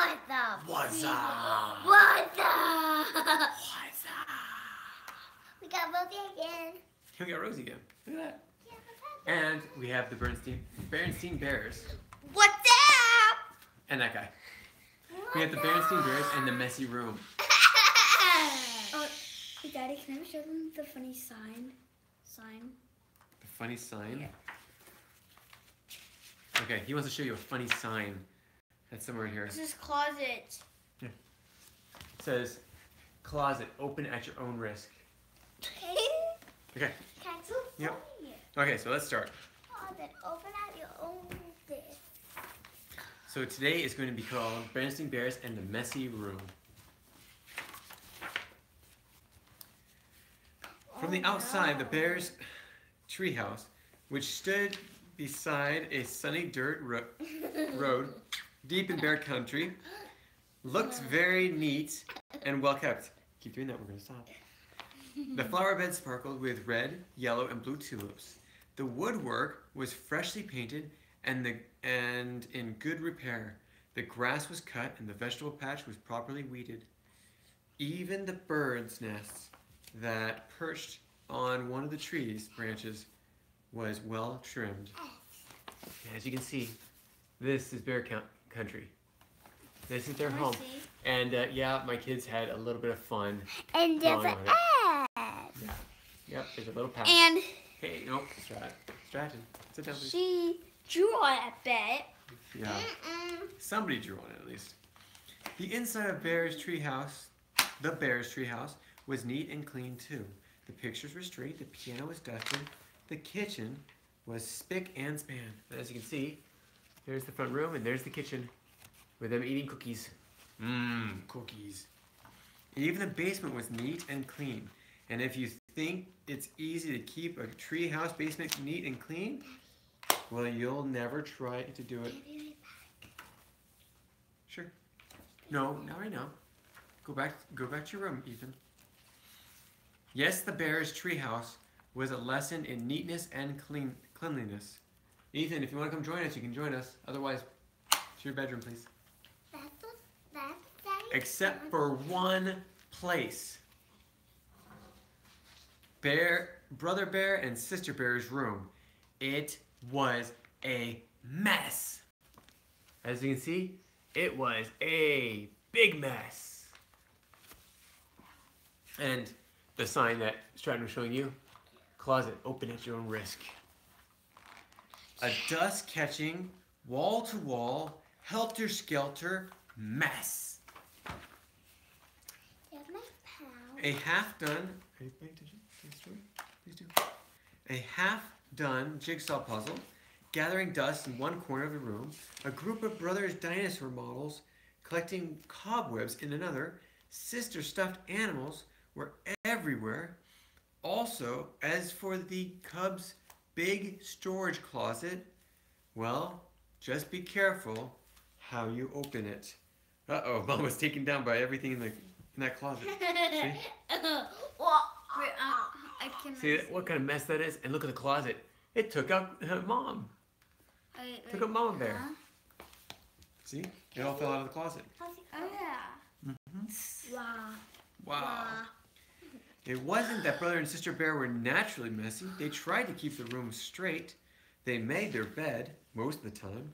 What's up? What's up? What's up? What's up? We got Rosie again. We got Rosie again. Look at that. Yeah, what's up? And we have the Berenstain Bears. What's up? And that guy. We have the Berenstain Bears and the messy room. Hey, Daddy, can I show them the funny sign? The funny sign? Yeah. Okay, he wants to show you a funny sign. That's somewhere in here. This is closet. It says, closet, open at your own risk. Okay. Cancel. Yep. Okay, so let's start. Closet, open at your own risk. So today is going to be called Berenstain Bears and the Messy Room. From the outside, the Bears' treehouse, which stood beside a sunny dirt road deep in bear country, looked very neat and well kept. Keep doing that, we're going to stop. The flower bed sparkled with red, yellow, and blue tulips. The woodwork was freshly painted and in good repair. The grass was cut and the vegetable patch was properly weeded. Even the birds' nests that perched on one of the tree's branches was well trimmed. As you can see, this is bear country. This is their home. And yeah, my kids had a little bit of fun. And there's an ass. Yeah. Yep, there's a little patch. And Hey, nope, Stratton. Sit down, please. she drew on it, I bet. Yeah. Somebody drew on it, at least. The inside of the Bears' treehouse, was neat and clean, too. The pictures were straight, the piano was dusted, the kitchen was spick and span. And as you can see, there's the front room and there's the kitchen with them eating cookies. Mmm, cookies. Even the basement was neat and clean. And if you think it's easy to keep a treehouse basement neat and clean, well, you'll never try to do it. Sure. No, not right now. Go back to your room, Ethan. Yes, the Bears' treehouse was a lesson in neatness and cleanliness. Ethan, if you want to come join us, you can join us. Otherwise, to your bedroom, please. Except for one place. Brother Bear and Sister Bear's room. It was a mess. As you can see, it was a big mess. And the sign that Stratton was showing you, closet, open at your own risk. A dust-catching, wall-to-wall, helter-skelter mess. A half-done, are you paying attention to the story? Please do. A half-done jigsaw puzzle, gathering dust in one corner of the room, a group of brothers' dinosaur models collecting cobwebs in another, sister stuffed animals were everywhere. Also, as for the cubs' big storage closet, well, just be careful how you open it. Uh-oh, Mom was taken down by everything in that closet. See? Wait, I can See what kind of mess that is? And look at the closet. It took up Mom. Took up Mom Bear. See? It all fell out of the closet. Oh, yeah. Wow. Wow. It wasn't that Brother and Sister Bear were naturally messy. They tried to keep the room straight. They made their bed most of the time.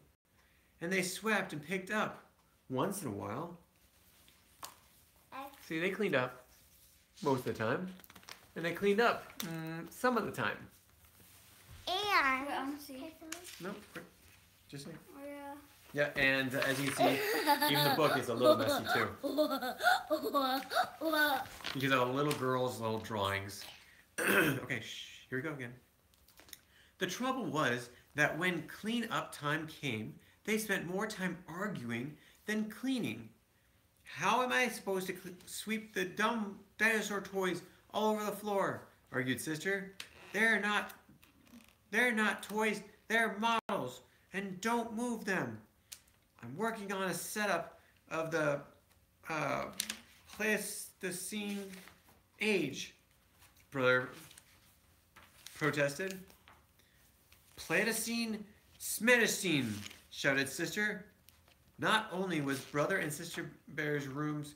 And they swept and picked up once in a while. See, they cleaned up most of the time. And they cleaned up some of the time. And Wait, I want to see. No, just like. Oh, yeah. Yeah, and as you can see, even the book is a little messy too. Because of the little girl's little drawings. Okay, here we go again. The trouble was that when clean-up time came, they spent more time arguing than cleaning. How am I supposed to sweep the dumb dinosaur toys all over the floor? Argued Sister. They're not toys, they're models, and don't move them. I'm working on a setup of the Pleistocene age, Brother protested. Pleistocene, Smedicene, shouted Sister. Not only was Brother and Sister Bear's rooms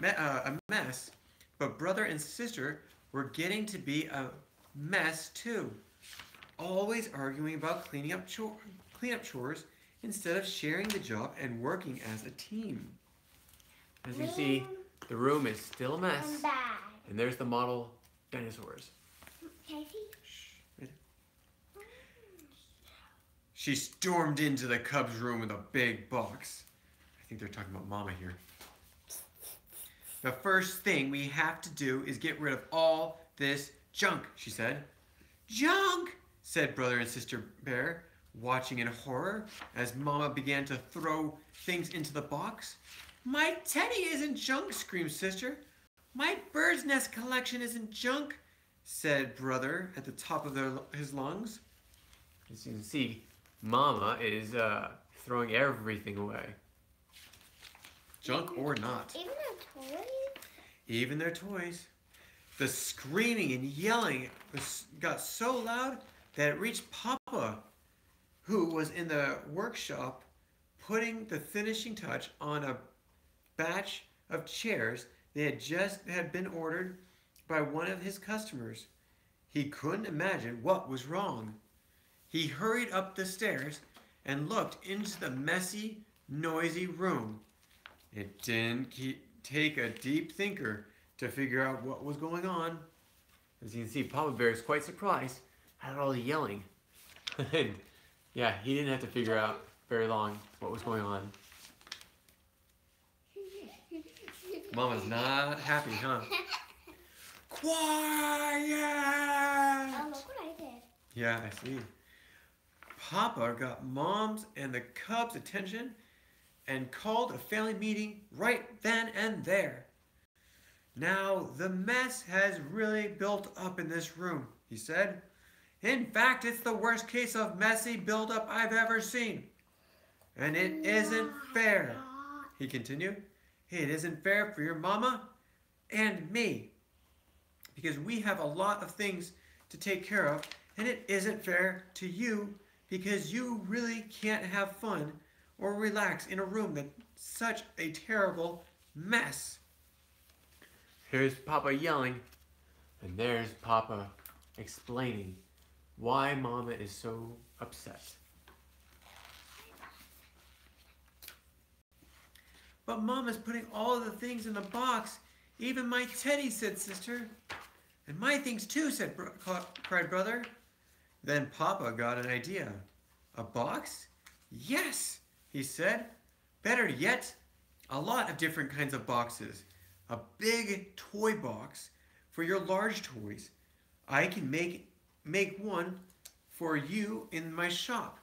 a mess, but brother and sister were getting to be a mess too. Always arguing about cleanup chores instead of sharing the job and working as a team. As you see, the room is still a mess. I'm bad. And there's the model dinosaurs. Can I see? She stormed into the Cubs' room with a big box. I think they're talking about Mama here. The first thing we have to do is get rid of all this junk, she said. Junk, said Brother and Sister Bear, watching in horror as Mama began to throw things into the box. My teddy isn't junk, screamed Sister. My bird's nest collection isn't junk, said Brother at the top of his lungs. As you can see, Mama is throwing everything away. Junk or not. Even their toys? Even their toys. The screaming and yelling got so loud that it reached Papa, who was in the workshop putting the finishing touch on a batch of chairs that had been ordered by one of his customers. He couldn't imagine what was wrong. He hurried up the stairs and looked into the messy, noisy room. It didn't take a deep thinker to figure out what was going on. As you can see, Papa Bear is quite surprised at all the yelling. And yeah, he didn't have to figure out very long what was going on. Mama's not happy, huh? Quiet! Oh, look what I did. Yeah, I see. Papa got Mom's and the Cubs' attention and called a family meeting right then and there. Now, the mess has really built up in this room, he said. In fact, it's the worst case of messy buildup I've ever seen. And it isn't fair, he continued. It isn't fair for your mama and me, because we have a lot of things to take care of, and it isn't fair to you because you really can't have fun or relax in a room that's such a terrible mess. Here's Papa yelling, and there's Papa explaining why Mama is so upset. But Mama's putting all of the things in the box, even my teddy, said Sister. And my things too, cried Brother. Then Papa got an idea. A box? Yes, he said. Better yet, a lot of different kinds of boxes. A big toy box for your large toys. I can make one for you in my shop.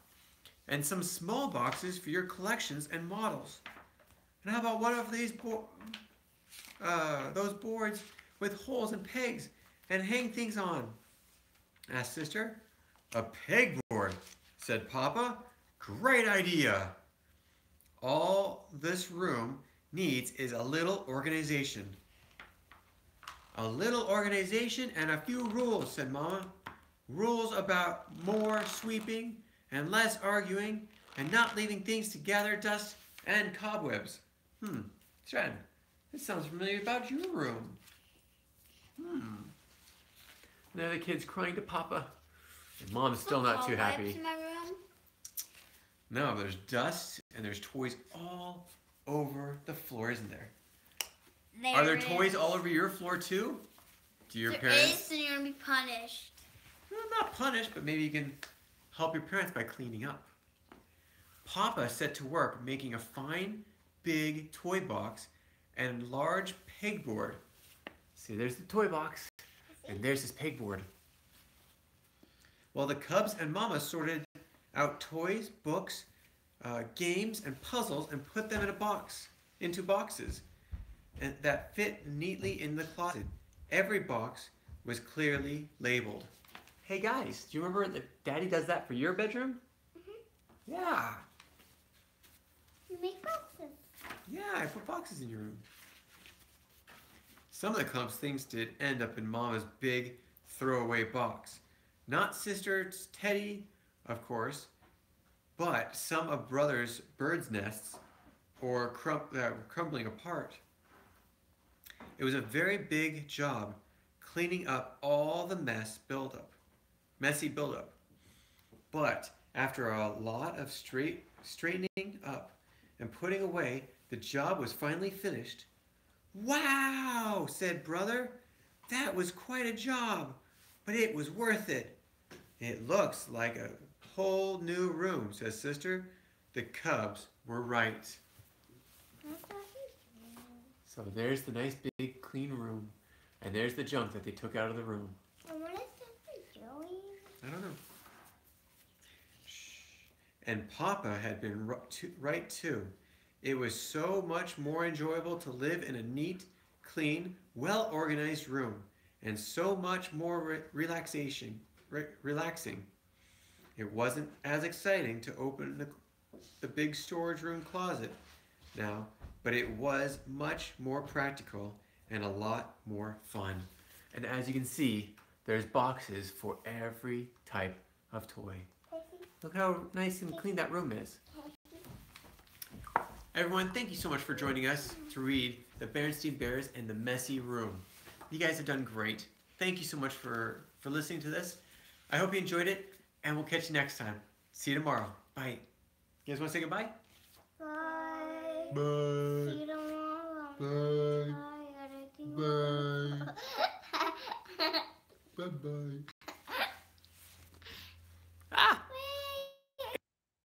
And some small boxes for your collections and models. And how about one of these those boards with holes and pegs and hang things on? Asked Sister. A pegboard, said Papa. Great idea. All this room needs is a little organization. A little organization and a few rules, said Mama. Rules about more sweeping and less arguing and not leaving things to gather dust and cobwebs. Sven, this sounds familiar about your room. Now the kid's crying to Papa. And Mom's still not too happy. In my room? No, there's dust and there's toys all over the floor, isn't there? Are there toys all over your floor too? Do your parents? There is, and you're gonna be punished. Well, not punished, but maybe you can help your parents by cleaning up. Papa set to work making a fine, big toy box and large pegboard. See, there's the toy box, and there's his pegboard. While the Cubs and Mama sorted out toys, books, games, and puzzles and put them into boxes and that fit neatly in the closet. Every box was clearly labeled. Hey guys, do you remember that Daddy does that for your bedroom? Yeah. You make boxes. Yeah, I put boxes in your room. Some of the Cubs' things did end up in Mama's big throwaway box. Not Sister's teddy, of course, but some of Brother's bird's nests or crumbling apart. It was a very big job cleaning up all the messy buildup. But after a lot of straightening up and putting away, the job was finally finished. "Wow," said Brother. "That was quite a job, but it was worth it." "It looks like a whole new room," says Sister. The cubs were right. So there's the nice big clean room. And there's the junk that they took out of the room. And what is Sister doing? I don't know. And Papa had been right too. It was so much more enjoyable to live in a neat, clean, well-organized room, and so much more relaxing. It wasn't as exciting to open the big storage room closet now, but it was much more practical and a lot more fun. And as you can see, there's boxes for every type of toy. Look how nice and clean that room is. Everyone, thank you so much for joining us to read The Berenstain Bears and the Messy Room. You guys have done great. Thank you so much for listening to this. I hope you enjoyed it, and we'll catch you next time. See you tomorrow. Bye. You guys want to say goodbye? Bye. Bye. See you tomorrow.